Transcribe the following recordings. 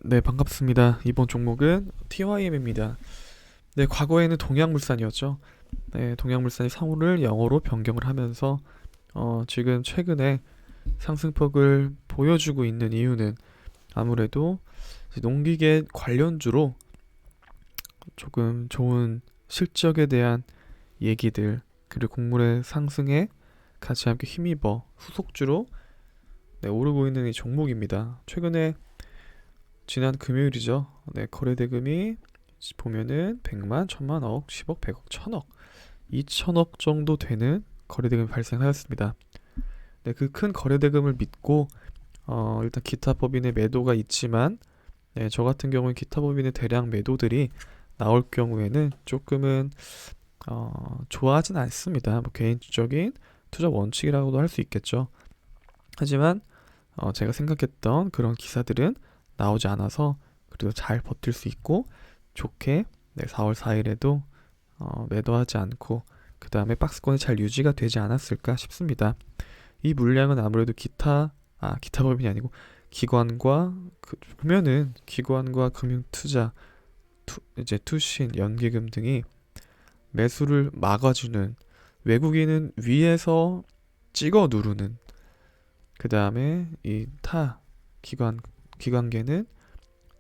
네, 반갑습니다. 이번 종목은 TYM입니다. 네, 과거에는 동양물산이었죠. 네, 동양물산이 상호를 영어로 변경을 하면서 지금 최근에 상승폭을 보여주고 있는 이유는 아무래도 이제 농기계 관련주로 조금 좋은 실적에 대한 얘기들, 그리고 곡물의 상승에 같이 함께 힘입어 후속주로 네, 오르고 있는 이 종목입니다. 최근에 지난 금요일이죠. 네, 거래대금이 보면은 100만, 1000만, 억, 10억, 100억, 1000억, 2000억 정도 되는 거래대금이 발생하였습니다. 네, 그 큰 거래대금을 믿고 일단 기타 법인의 매도가 있지만 네, 저 같은 경우는 기타 법인의 대량 매도들이 나올 경우에는 조금은 좋아하진 않습니다. 뭐 개인적인 투자 원칙이라고도 할 수 있겠죠. 하지만 제가 생각했던 그런 기사들은 나오지 않아서 그래도 잘 버틸 수 있고 좋게 네, 4월 4일에도 매도하지 않고 그 다음에 박스권이 잘 유지가 되지 않았을까 싶습니다. 이 물량은 아무래도 기타 법인이 아니고 기관과 보면은 기관과 금융투자, 이제 투신, 연기금 등이 매수를 막아주는, 외국인은 위에서 찍어 누르는, 그 다음에 이 타 기관계는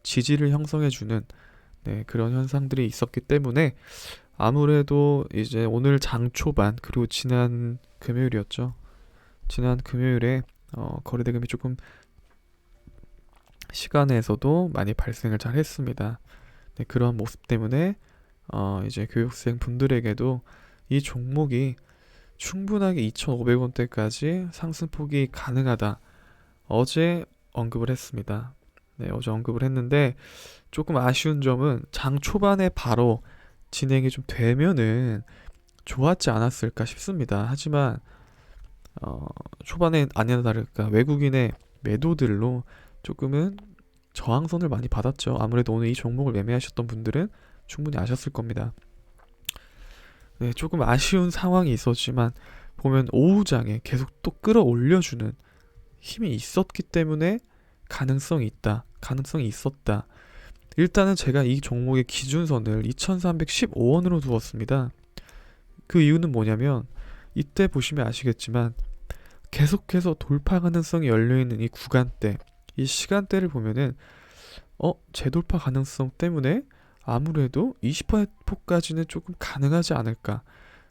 지지를 형성해주는 네, 그런 현상들이 있었기 때문에 아무래도 이제 오늘 장 초반 그리고 지난 금요일이었죠. 지난 금요일에 거래대금이 조금 시간에서도 많이 발생을 잘 했습니다. 네, 그런 모습 때문에 이제 교육생 분들에게도 이 종목이 충분하게 2,500원대까지 상승폭이 가능하다. 어제 언급을 했습니다. 네, 어제 언급을 했는데 조금 아쉬운 점은 장 초반에 바로 진행이 좀 되면은 좋았지 않았을까 싶습니다. 하지만 초반에 아니나 다를까 외국인의 매도들로 조금은 저항선을 많이 받았죠. 아무래도 오늘 이 종목을 매매하셨던 분들은 충분히 아셨을 겁니다. 네, 조금 아쉬운 상황이 있었지만 보면 오후장에 계속 또 끌어올려주는 힘이 있었기 때문에 가능성이 있었다. 일단은 제가 이 종목의 기준선을 2315원으로 두었습니다. 그 이유는 뭐냐면 이때 보시면 아시겠지만 계속해서 돌파 가능성이 열려있는 이 구간대, 이 시간대를 보면은 재돌파 가능성 때문에 아무래도 20%까지는 조금 가능하지 않을까.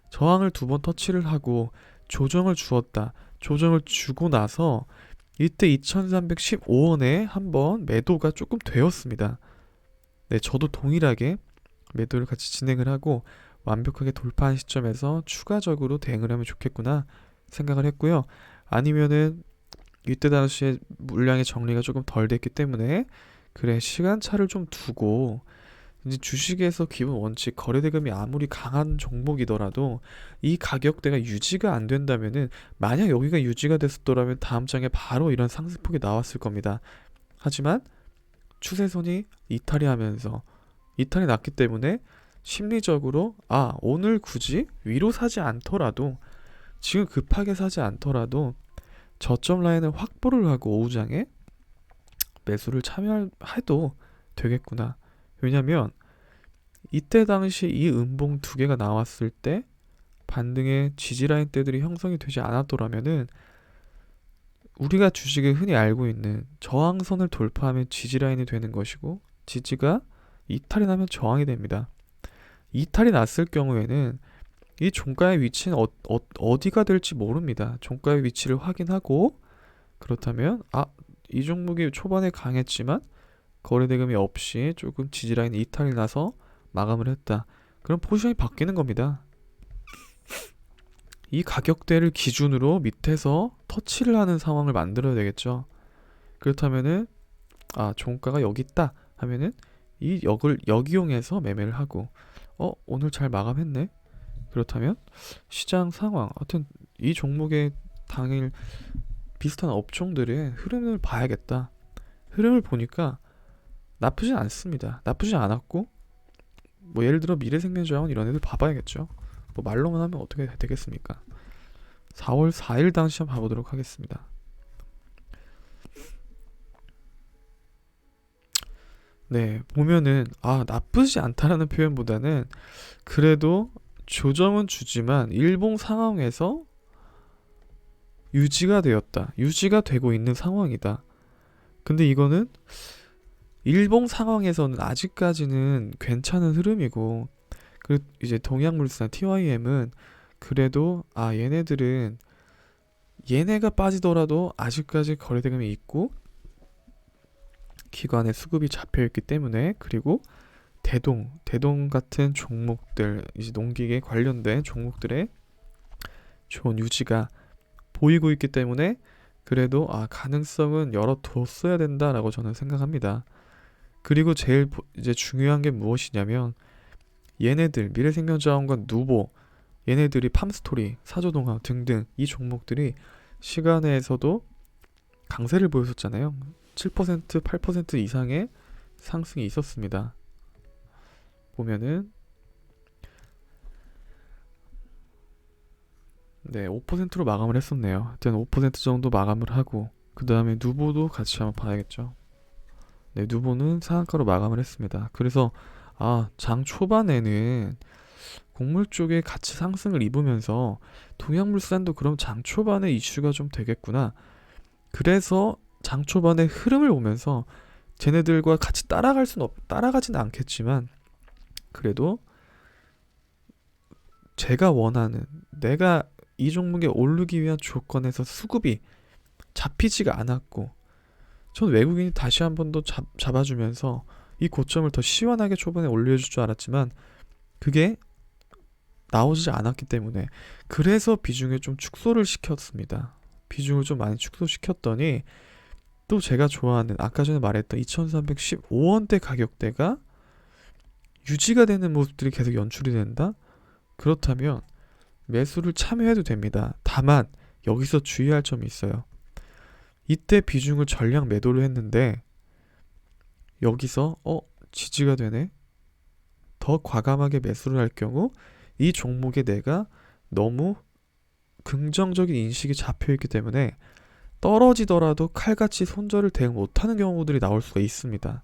저항을 두 번 터치를 하고 조정을 주었다. 조정을 주고 나서 이때 2315원에 한번 매도가 조금 되었습니다. 네, 저도 동일하게 매도를 같이 진행을 하고 완벽하게 돌파한 시점에서 추가적으로 대응을 하면 좋겠구나 생각을 했고요. 아니면은 이때 당시에 물량의 정리가 조금 덜 됐기 때문에 그래 시간차를 좀 두고 이제 주식에서 기본 원칙 거래대금이 아무리 강한 종목이더라도 이 가격대가 유지가 안 된다면은 만약 여기가 유지가 됐었더라면 다음 장에 바로 이런 상승폭이 나왔을 겁니다. 하지만 추세선이 이탈이 났기 때문에 심리적으로 오늘 굳이 위로 사지 않더라도 지금 급하게 사지 않더라도 저점 라인을 확보를 하고 오후장에 매수를 참여해도 되겠구나. 왜냐면 이때 당시 이 음봉 두 개가 나왔을 때 반등의 지지라인 대들이 형성이 되지 않았더라면은 우리가 주식에 흔히 알고 있는 저항선을 돌파하면 지지라인이 되는 것이고 지지가 이탈이 나면 저항이 됩니다. 이탈이 났을 경우에는 이 종가의 위치는 어디가 될지 모릅니다. 종가의 위치를 확인하고 그렇다면 이 종목이 초반에 강했지만 거래대금이 없이 조금 지지라인 이탈이 나서 마감을 했다. 그럼 포지션이 바뀌는 겁니다. 이 가격대를 기준으로 밑에서 터치를 하는 상황을 만들어야 되겠죠. 그렇다면은 종가가 여기 있다 하면은 이 역 이용해서 매매를 하고 오늘 잘 마감했네. 그렇다면 시장 상황, 하여튼 이 종목의 당일 비슷한 업종들의 흐름을 봐야겠다. 흐름을 보니까 나쁘진 않습니다. 나쁘지 않았고 뭐 예를 들어 미래생명자원 이런 애들 봐봐야겠죠. 뭐 말로만 하면 어떻게 되겠습니까? 4월 4일 당시 한번 봐보도록 하겠습니다. 네, 보면은 나쁘지 않다라는 표현보다는 그래도 조정은 주지만 일봉 상황에서 유지가 되었다. 유지가 되고 있는 상황이다. 근데 이거는 일봉 상황에서는 아직까지는 괜찮은 흐름이고, 그 이제 동양물산 TYM은 그래도 얘네들은 얘네가 빠지더라도 아직까지 거래대금이 있고 기관의 수급이 잡혀 있기 때문에, 그리고 대동 같은 종목들, 이제 농기계 관련된 종목들의 좋은 유지가 보이고 있기 때문에 그래도 가능성은 열어뒀어야 된다라고 저는 생각합니다. 그리고 제일 이제 중요한 게 무엇이냐면, 얘네들 미래생명자원과 누보, 얘네들이 팜스토리, 사조동학 등등 이 종목들이 시간에서도 강세를 보였었잖아요. 7%, 8% 이상의 상승이 있었습니다. 보면은 5%로 마감을 했었네요. 하여튼 5% 정도 마감을 하고, 그 다음에 누보도 같이 한번 봐야겠죠. 네, 누보는 상한가로 마감을 했습니다. 그래서 장 초반에는 곡물 쪽에 같이 상승을 입으면서 동양물산도 그럼 장 초반에 이슈가 좀 되겠구나. 그래서 장 초반의 흐름을 보면서 쟤네들과 같이 따라가지는 않겠지만, 그래도 제가 원하는, 내가 이 종목에 오르기 위한 조건에서 수급이 잡히지가 않았고, 전 외국인이 다시 한 번 더 잡아주면서 이 고점을 더 시원하게 초반에 올려줄 줄 알았지만 그게 나오지 않았기 때문에, 그래서 비중을 좀 축소를 시켰습니다. 비중을 좀 많이 축소시켰더니 또 제가 좋아하는, 아까 전에 말했던 2315원대 가격대가 유지가 되는 모습들이 계속 연출이 된다? 그렇다면 매수를 참여해도 됩니다. 다만 여기서 주의할 점이 있어요. 이때 비중을 전량 매도를 했는데 여기서 지지가 되네? 더 과감하게 매수를 할 경우 이 종목에 내가 너무 긍정적인 인식이 잡혀있기 때문에 떨어지더라도 칼같이 손절을 대응 못하는 경우들이 나올 수가 있습니다.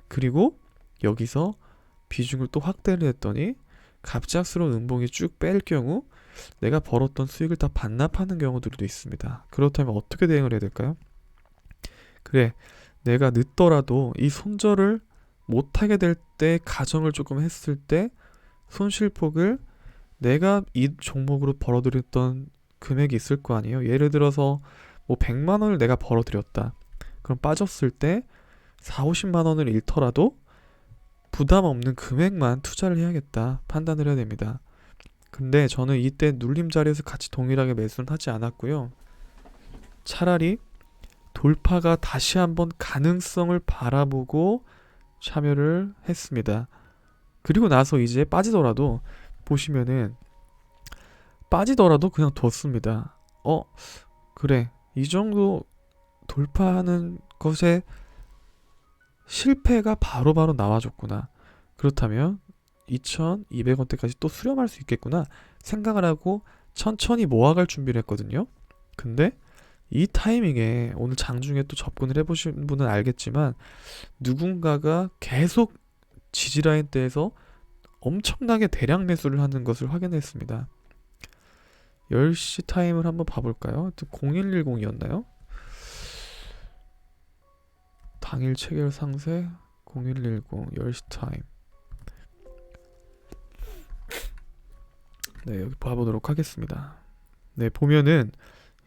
그리고 여기서 비중을 또 확대를 했더니 갑작스러운 음봉이 쭉 뺄 경우 내가 벌었던 수익을 다 반납하는 경우들도 있습니다. 그렇다면 어떻게 대응을 해야 될까요? 그래, 내가 늦더라도 이 손절을 못하게 될 때 가정을 조금 했을 때 손실폭을, 내가 이 종목으로 벌어들였던 금액이 있을 거 아니에요. 예를 들어서 뭐 100만 원을 내가 벌어들였다. 그럼 빠졌을 때 4, 50만 원을 잃더라도 부담 없는 금액만 투자를 해야겠다 판단을 해야 됩니다. 근데 저는 이때 눌림 자리에서 같이 동일하게 매수는 하지 않았고요. 차라리 돌파가 다시 한번 가능성을 바라보고 참여를 했습니다. 그리고 나서 이제 빠지더라도, 보시면은 빠지더라도 그냥 뒀습니다. 그래, 이 정도 돌파하는 것에 실패가 바로바로 나와줬구나. 그렇다면 2200원대까지 또 수렴할 수 있겠구나 생각을 하고 천천히 모아갈 준비를 했거든요. 근데 이 타이밍에 오늘 장중에 또 접근을 해보신 분은 알겠지만 누군가가 계속 지지라인대에서 엄청나게 대량 매수를 하는 것을 확인했습니다. 10시 타임을 한번 봐볼까요? 0110이었나요? 당일 체결 상세 0110 10시 타임. 네, 여기 봐보도록 하겠습니다. 네, 보면은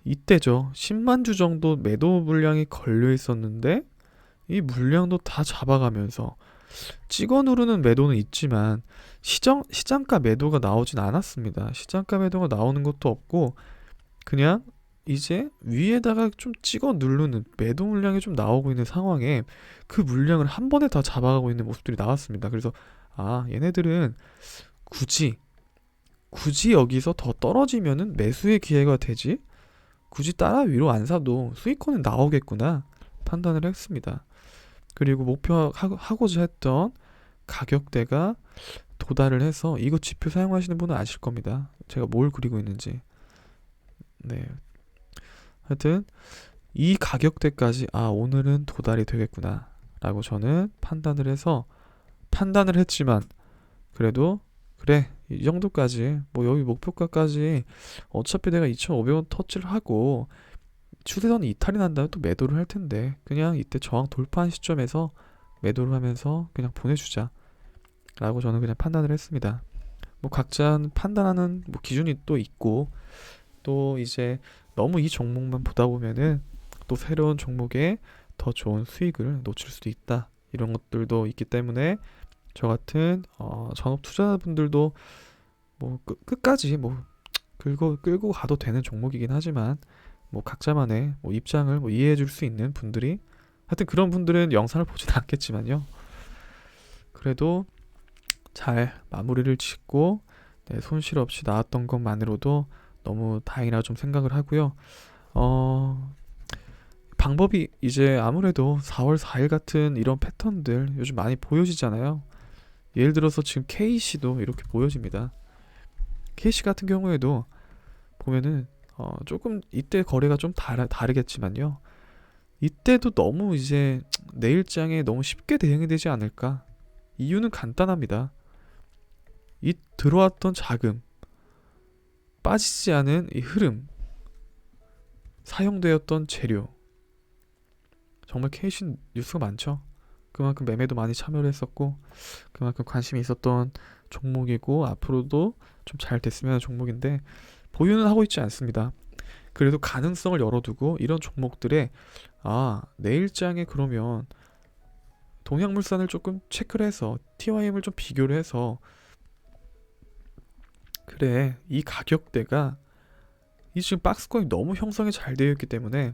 이때죠. 10만 주 정도 매도 물량이 걸려 있었는데 이 물량도 다 잡아가면서 찍어 누르는 매도는 있지만 시장가 매도가 나오진 않았습니다. 시장가 매도가 나오는 것도 없고 그냥 이제 위에다가 좀 찍어 누르는 매도 물량이 좀 나오고 있는 상황에 그 물량을 한 번에 다 잡아가고 있는 모습들이 나왔습니다. 그래서 얘네들은 굳이 여기서 더 떨어지면은 매수의 기회가 되지, 굳이 따라 위로 안 사도 수익권은 나오겠구나 판단을 했습니다. 그리고 목표하고자 했던 가격대가 도달을 해서, 이거 지표 사용하시는 분은 아실 겁니다. 제가 뭘 그리고 있는지. 네, 하여튼 이 가격대까지 오늘은 도달이 되겠구나 라고 저는 판단을 했지만 그래도 그래 이 정도까지 뭐 여기 목표가까지 어차피 내가 2,500원 터치를 하고 추세선이 이탈이 난다면 또 매도를 할 텐데 그냥 이때 저항 돌파한 시점에서 매도를 하면서 그냥 보내주자 라고 저는 그냥 판단을 했습니다. 뭐 각자 판단하는 뭐 기준이 또 있고 또 이제 너무 이 종목만 보다 보면은 또 새로운 종목에 더 좋은 수익을 놓칠 수도 있다 이런 것들도 있기 때문에 저 같은 전업 투자자분들도 뭐 끝까지 뭐 끌고 가도 되는 종목이긴 하지만 뭐 각자만의 뭐 입장을 뭐 이해해 줄 수 있는 분들이 하여튼 그런 분들은 영상을 보진 않겠지만요. 그래도 잘 마무리를 짓고 네, 손실 없이 나왔던 것만으로도 너무 다행이라 좀 생각을 하고요. 방법이 이제 아무래도 4월 4일 같은 이런 패턴들 요즘 많이 보여지잖아요. 예를 들어서 지금 KC도 이렇게 보여집니다. KC 같은 경우에도 보면은 조금 이때 거래가 좀 다르겠지만요. 이때도 너무 이제 내일장에 너무 쉽게 대응이 되지 않을까? 이유는 간단합니다. 이 들어왔던 자금, 빠지지 않은 이 흐름, 사용되었던 재료, 정말 KC 뉴스가 많죠. 그만큼 매매도 많이 참여를 했었고 그만큼 관심이 있었던 종목이고 앞으로도 좀 잘 됐으면 하는 종목인데 보유는 하고 있지 않습니다. 그래도 가능성을 열어두고 이런 종목들에 내일장에 그러면 동양물산을 조금 체크를 해서 TYM을 좀 비교를 해서 그래 이 가격대가 이 지금 박스권이 너무 형성이 잘 되어 있기 때문에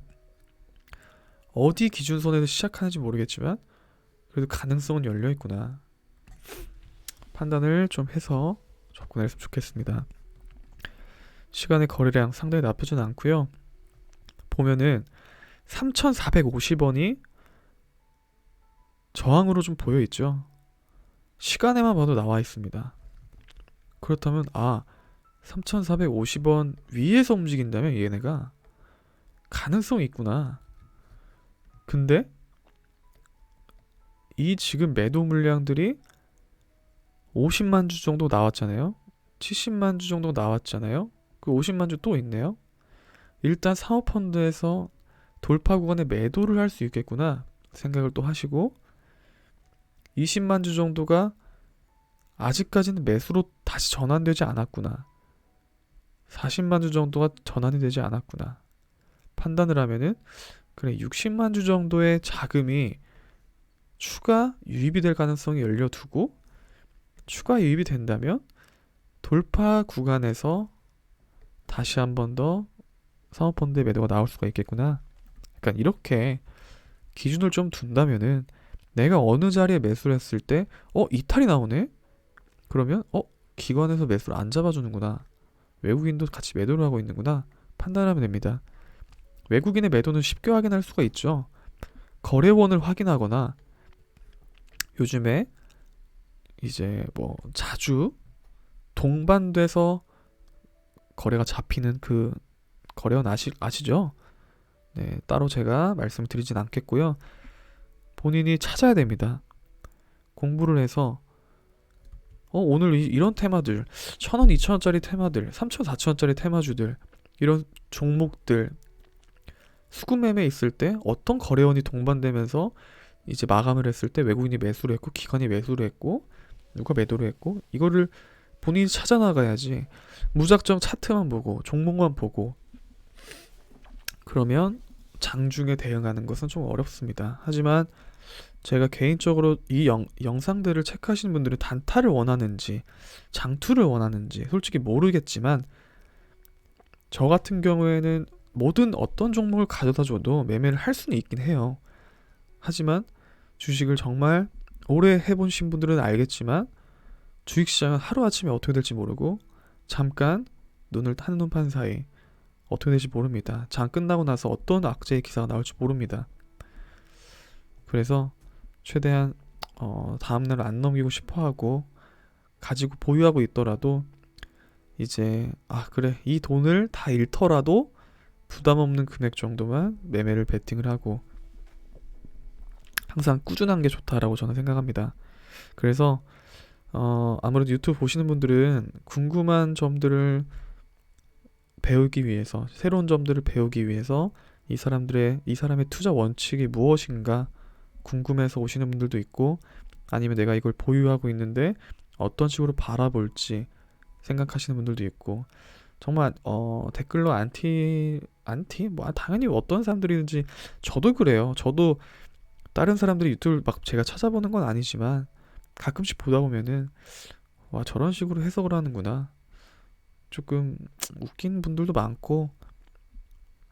어디 기준선에서 시작하는지 모르겠지만 그래도 가능성은 열려 있구나 판단을 좀 해서 접근했으면 좋겠습니다. 시간의 거래량 상당히 나쁘진 않고요. 보면은 3,450원이 저항으로 좀 보여 있죠. 시간에만 봐도 나와 있습니다. 그렇다면 3,450원 위에서 움직인다면 얘네가 가능성이 있구나. 근데 이 지금 매도 물량들이 50만 주 정도 나왔잖아요. 70만 주 정도 나왔잖아요. 그 50만 주 또 있네요. 일단 사모펀드에서 돌파 구간에 매도를 할 수 있겠구나 생각을 또 하시고 20만 주 정도가 아직까지는 매수로 다시 전환되지 않았구나. 40만 주 정도가 전환이 되지 않았구나. 판단을 하면은 그래 60만 주 정도의 자금이 추가 유입이 될 가능성이 열려두고 추가 유입이 된다면 돌파 구간에서 다시 한 번 더 사모펀드의 매도가 나올 수가 있겠구나. 그러니까 이렇게 기준을 좀 둔다면은 내가 어느 자리에 매수를 했을 때 이탈이 나오네? 그러면 기관에서 매수를 안 잡아주는구나. 외국인도 같이 매도를 하고 있는구나. 판단하면 됩니다. 외국인의 매도는 쉽게 확인할 수가 있죠. 거래원을 확인하거나 요즘에 이제 뭐 자주 동반돼서 거래가 잡히는 그 거래원 아시죠? 네, 따로 제가 말씀드리진 않겠고요. 본인이 찾아야 됩니다. 공부를 해서 오늘 이런 테마들 1,000원, 2,000원짜리 테마들 3,000원, 4,000원짜리 테마주들 이런 종목들 수급 매매 있을 때 어떤 거래원이 동반되면서 이제 마감을 했을 때 외국인이 매수를 했고 기관이 매수를 했고 누가 매도를 했고 이거를 본인이 찾아 나가야지 무작정 차트만 보고 종목만 보고 그러면 장중에 대응하는 것은 좀 어렵습니다. 하지만 제가 개인적으로 이 영상들을 체크하시는 분들은 단타를 원하는지 장투를 원하는지 솔직히 모르겠지만 저 같은 경우에는 모든 어떤 종목을 가져다 줘도 매매를 할 수는 있긴 해요. 하지만 주식을 정말 오래 해보신 분들은 알겠지만 주식시장은 하루아침에 어떻게 될지 모르고 잠깐 눈을 한눈 판 사이 어떻게 될지 모릅니다. 장 끝나고 나서 어떤 악재의 기사가 나올지 모릅니다. 그래서 최대한 다음날 안 넘기고 싶어하고 가지고 보유하고 있더라도 이제 그래 이 돈을 다 잃더라도 부담 없는 금액 정도만 매매를 베팅을 하고 항상 꾸준한 게 좋다라고 저는 생각합니다. 그래서 아무래도 유튜브 보시는 분들은 궁금한 점들을 배우기 위해서, 새로운 점들을 배우기 위해서 이 사람의 투자 원칙이 무엇인가 궁금해서 오시는 분들도 있고, 아니면 내가 이걸 보유하고 있는데 어떤 식으로 바라볼지 생각하시는 분들도 있고, 정말 댓글로 안티 뭐 당연히 어떤 사람들이든지 저도 그래요. 저도 다른 사람들이 유튜브를 막 제가 찾아보는 건 아니지만 가끔씩 보다 보면은 와, 저런 식으로 해석을 하는구나, 조금 웃긴 분들도 많고,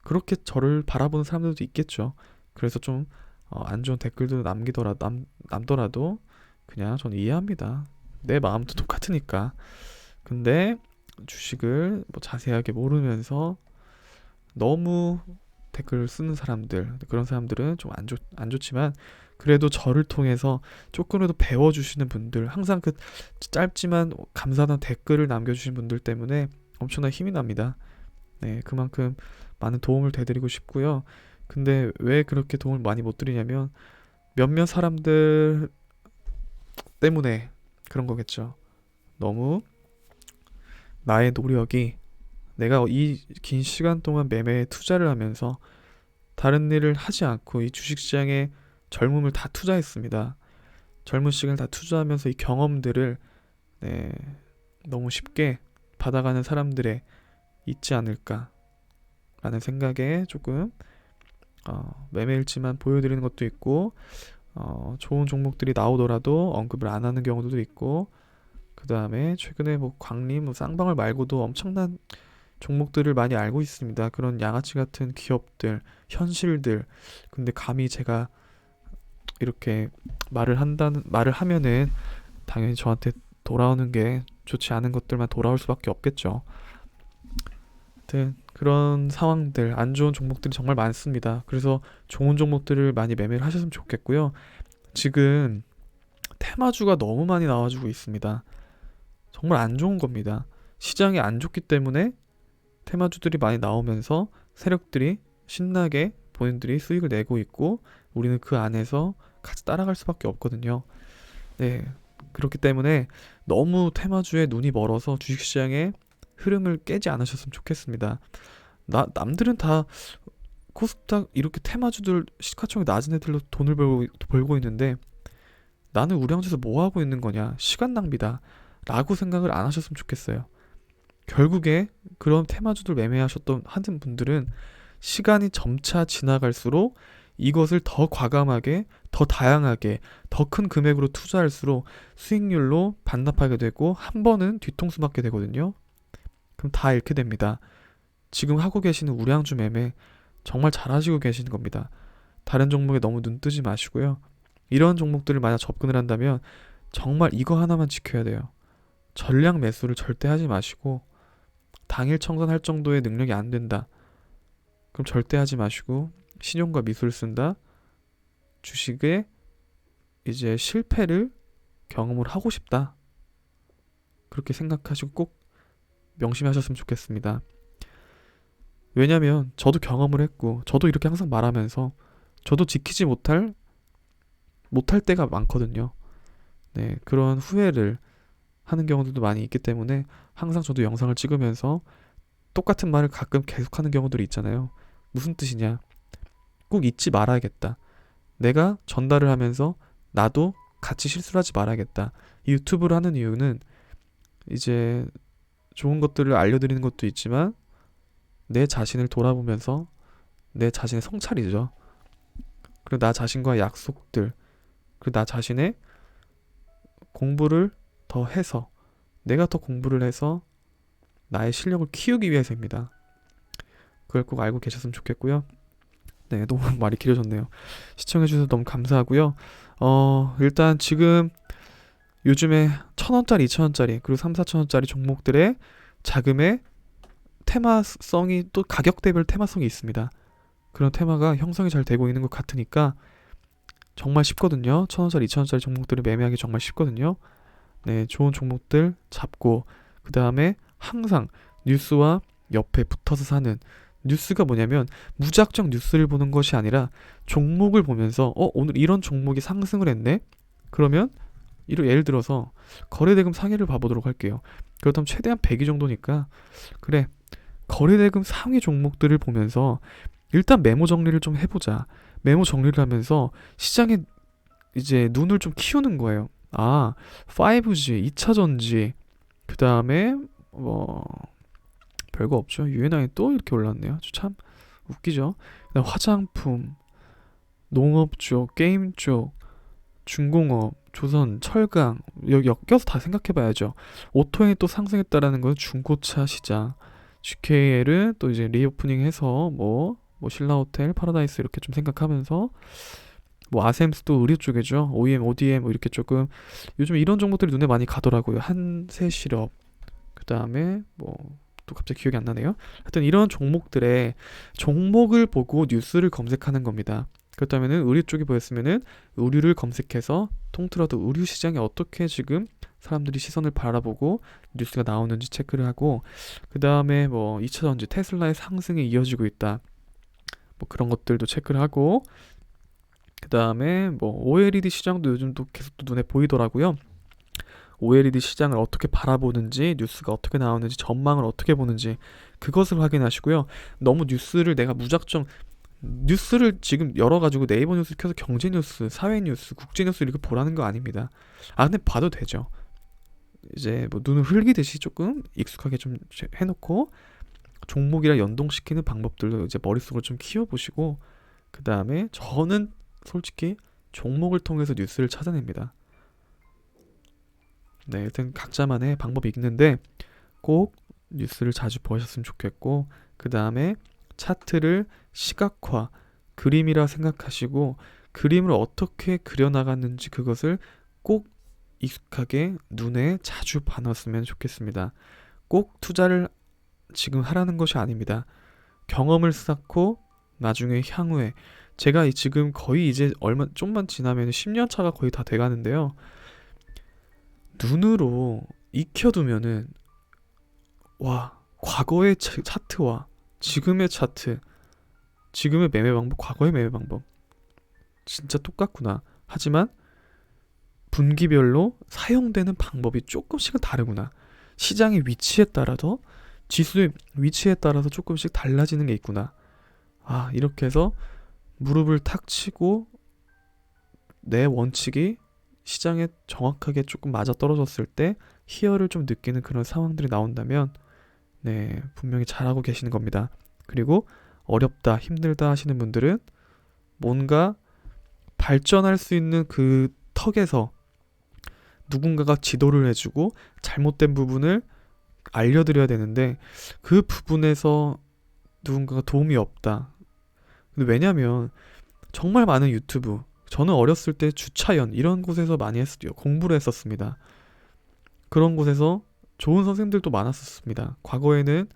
그렇게 저를 바라보는 사람들도 있겠죠. 그래서 좀 안 좋은 댓글도 남더라도 그냥 저는 이해합니다. 내 마음도 똑같으니까. 근데 주식을 뭐 자세하게 모르면서 너무 댓글을 쓰는 사람들, 그런 사람들은 좀 안 좋지만, 그래도 저를 통해서 조금이라도 배워주시는 분들, 항상 그 짧지만 감사하다는 댓글을 남겨주신 분들 때문에 엄청난 힘이 납니다. 네, 그만큼 많은 도움을 되드리고 싶고요. 근데 왜 그렇게 도움을 많이 못 드리냐면 몇몇 사람들 때문에 그런 거겠죠. 너무 나의 노력이, 내가 이 긴 시간 동안 매매에 투자를 하면서 다른 일을 하지 않고 이 주식시장에 젊음을 다 투자했습니다. 젊은 시간을 다 투자하면서 이 경험들을, 네, 너무 쉽게 받아가는 사람들의 있지 않을까라는 생각에 조금 매매일지만 보여드리는 것도 있고, 좋은 종목들이 나오더라도 언급을 안 하는 경우도 있고, 그 다음에 최근에 뭐 광림, 뭐 쌍방울 말고도 엄청난 종목들을 많이 알고 있습니다. 그런 양아치 같은 기업들, 현실들. 근데 감히 제가 이렇게 말을 하면은 당연히 저한테 돌아오는 게 좋지 않은 것들만 돌아올 수밖에 없겠죠. 아무튼 그런 상황들, 안 좋은 종목들이 정말 많습니다. 그래서 좋은 종목들을 많이 매매를 하셨으면 좋겠고요. 지금 테마주가 너무 많이 나와주고 있습니다. 정말 안 좋은 겁니다. 시장이 안 좋기 때문에 테마주들이 많이 나오면서 세력들이 신나게 본인들이 수익을 내고 있고, 우리는 그 안에서 같이 따라갈 수밖에 없거든요. 네, 그렇기 때문에 너무 테마주에 눈이 멀어서 주식시장의 흐름을 깨지 않으셨으면 좋겠습니다. 남들은 다 코스닥 이렇게 테마주들 시가총액 낮은 애들로 돈을 벌고 있는데 나는 우리 항에서 뭐 하고 있는 거냐, 시간 낭비다 라고 생각을 안 하셨으면 좋겠어요. 결국에 그런 테마주들 하는 분들은 시간이 점차 지나갈수록 이것을 더 과감하게, 더 다양하게, 더 큰 금액으로 투자할수록 수익률로 반납하게 되고 한 번은 뒤통수 맞게 되거든요. 그럼 다 잃게 됩니다. 지금 하고 계시는 우량주 매매 정말 잘하시고 계시는 겁니다. 다른 종목에 너무 눈 뜨지 마시고요. 이런 종목들을 만약 접근을 한다면 정말 이거 하나만 지켜야 돼요. 전량 매수를 절대 하지 마시고, 당일 청산할 정도의 능력이 안 된다, 그럼 절대 하지 마시고, 신용과 미수를 쓴다, 주식에 이제 실패를 경험을 하고 싶다, 그렇게 생각하시고 꼭 명심하셨으면 좋겠습니다. 왜냐면 저도 경험을 했고, 저도 이렇게 항상 말하면서 저도 지키지 못할 때가 많거든요. 네, 그런 후회를 하는 경우들도 많이 있기 때문에 항상 저도 영상을 찍으면서 똑같은 말을 가끔 계속하는 경우들이 있잖아요. 무슨 뜻이냐, 꼭 잊지 말아야겠다, 내가 전달을 하면서 나도 같이 실수를 하지 말아야겠다. 이 유튜브를 하는 이유는 이제 좋은 것들을 알려드리는 것도 있지만 내 자신을 돌아보면서 내 자신의 성찰이죠. 그리고 나 자신과의 약속들, 그리고 나 자신의 공부를 더 해서, 내가 더 공부를 해서 나의 실력을 키우기 위해서입니다. 그걸 꼭 알고 계셨으면 좋겠고요. 네, 너무 말이 길어졌네요. 시청해주셔서 너무 감사하고요. 일단 지금 요즘에 1,000원짜리, 2,000원짜리, 그리고 3, 4,000원짜리 종목들의 자금의 테마성이, 또 가격대별 테마성이 있습니다. 그런 테마가 형성이 잘 되고 있는 것 같으니까 정말 쉽거든요. 1,000원짜리, 2,000원짜리 종목들을 매매하기 정말 쉽거든요. 네, 좋은 종목들 잡고, 그 다음에 항상 뉴스와 옆에 붙어서 사는, 뉴스가 뭐냐면 무작정 뉴스를 보는 것이 아니라 종목을 보면서 오늘 이런 종목이 상승을 했네? 그러면 예를 들어서 거래대금 상위를 봐보도록 할게요. 그렇다면 최대한 100위 정도니까 그래, 거래대금 상위 종목들을 보면서 일단 메모 정리를 좀 해보자. 메모 정리를 하면서 시장에 이제 눈을 좀 키우는 거예요. 5G, 2차 전지, 그 다음에 뭐 별거 없죠. 유엔화에 또 이렇게 올랐네요. 참 웃기죠. 그다음 화장품, 농업 쪽, 게임 쪽, 중공업, 조선, 철강 여기 엮여서 다 생각해봐야죠. 오토에 또 상승했다라는 건 중고차 시장, GKL은 또 이제 리오프닝해서 뭐 신라호텔, 파라다이스 이렇게 좀 생각하면서 뭐 아셈스도 의류 쪽이죠. OEM, ODM 뭐 이렇게 조금 요즘 이런 종목들이 눈에 많이 가더라고요. 한세실업, 그 다음에 뭐 또 갑자기 기억이 안 나네요. 하여튼 이런 종목들의 종목을 보고 뉴스를 검색하는 겁니다. 그렇다면은 의류 쪽이 보였으면은 의류를 검색해서 통틀어도 의류 시장이 어떻게 지금 사람들이 시선을 바라보고 뉴스가 나오는지 체크를 하고, 그 다음에 뭐 2차 전지 테슬라의 상승이 이어지고 있다, 뭐 그런 것들도 체크를 하고, 그 다음에 뭐 OLED 시장도 요즘 또 계속 또 눈에 보이더라고요. OLED 시장을 어떻게 바라보는지, 뉴스가 어떻게 나오는지, 전망을 어떻게 보는지 그것을 확인하시고요. 너무 뉴스를 내가 무작정 뉴스를 지금 열어가지고 네이버 뉴스 켜서 경제 뉴스, 사회 뉴스, 국제 뉴스 이렇게 보라는 거 아닙니다. 근데 봐도 되죠. 이제 뭐 눈을 흘기듯이 조금 익숙하게 좀 해놓고 종목이랑 연동시키는 방법들도 이제 머릿속으로 좀 키워보시고, 그 다음에 저는 솔직히 종목을 통해서 뉴스를 찾아냅니다. 네, 일단 각자만의 방법이 있는데 꼭 뉴스를 자주 보셨으면 좋겠고, 그 다음에 차트를 시각화, 그림이라 생각하시고 그림을 어떻게 그려나갔는지 그것을 꼭 익숙하게 눈에 자주 봐놨으면 좋겠습니다. 꼭 투자를 지금 하라는 것이 아닙니다. 경험을 쌓고 나중에 향후에, 제가 지금 거의 이제 좀만 지나면 10년 차가 거의 다 돼가는데요. 눈으로 익혀두면은 과거의 차트와 지금의 차트, 지금의 매매 방법, 과거의 매매 방법 진짜 똑같구나. 하지만 분기별로 사용되는 방법이 조금씩은 다르구나. 시장의 위치에 따라서, 지수의 위치에 따라서 조금씩 달라지는 게 있구나. 이렇게 해서 무릎을 탁 치고 내 원칙이 시장에 정확하게 조금 맞아 떨어졌을 때 희열을 좀 느끼는 그런 상황들이 나온다면, 네, 분명히 잘하고 계시는 겁니다. 그리고 어렵다, 힘들다 하시는 분들은 뭔가 발전할 수 있는 그 턱에서 누군가가 지도를 해주고 잘못된 부분을 알려드려야 되는데 그 부분에서 누군가가 도움이 없다. 근데 왜냐면 정말 많은 유튜브, 저는 어렸을 때 주차연 이런 곳에서 많이 했어요. 공부를 했었습니다. 그런 곳에서 좋은 선생님들도 많았었습니다. 과거에는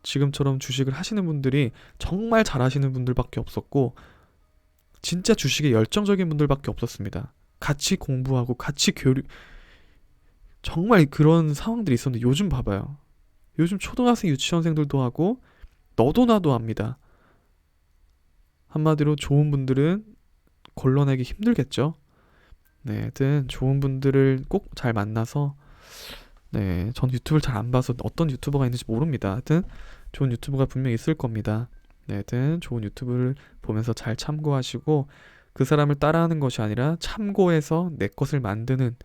지금처럼 주식을 하시는 분들이 정말 잘하시는 분들밖에 없었고 진짜 주식에 열정적인 분들밖에 없었습니다. 같이 공부하고 같이 교류, 정말 그런 상황들이 있었는데 요즘 봐봐요. 요즘 초등학생 유치원생들도 하고 너도 나도 합니다. 한마디로 좋은 분들은 걸러내기 힘들겠죠. 네, 하여튼 좋은 분들을 꼭 잘 만나서, 네, 전 유튜브를 잘 안 봐서 어떤 유튜버가 있는지 모릅니다. 하여튼 좋은 유튜버가 분명히 있을 겁니다. 네, 하여튼 좋은 유튜브를 보면서 잘 참고하시고 그 사람을 따라하는 것이 아니라 참고해서 내 것을 만드는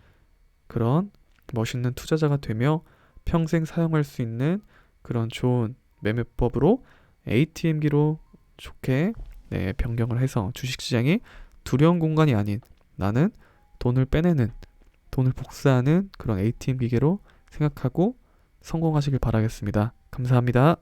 그런 멋있는 투자자가 되며 평생 사용할 수 있는 그런 좋은 매매법으로 ATM기로 좋게, 네, 변경을 해서 주식시장이 두려운 공간이 아닌, 나는 돈을 빼내는, 돈을 복사하는 그런 ATM 기계로 생각하고 성공하시길 바라겠습니다. 감사합니다.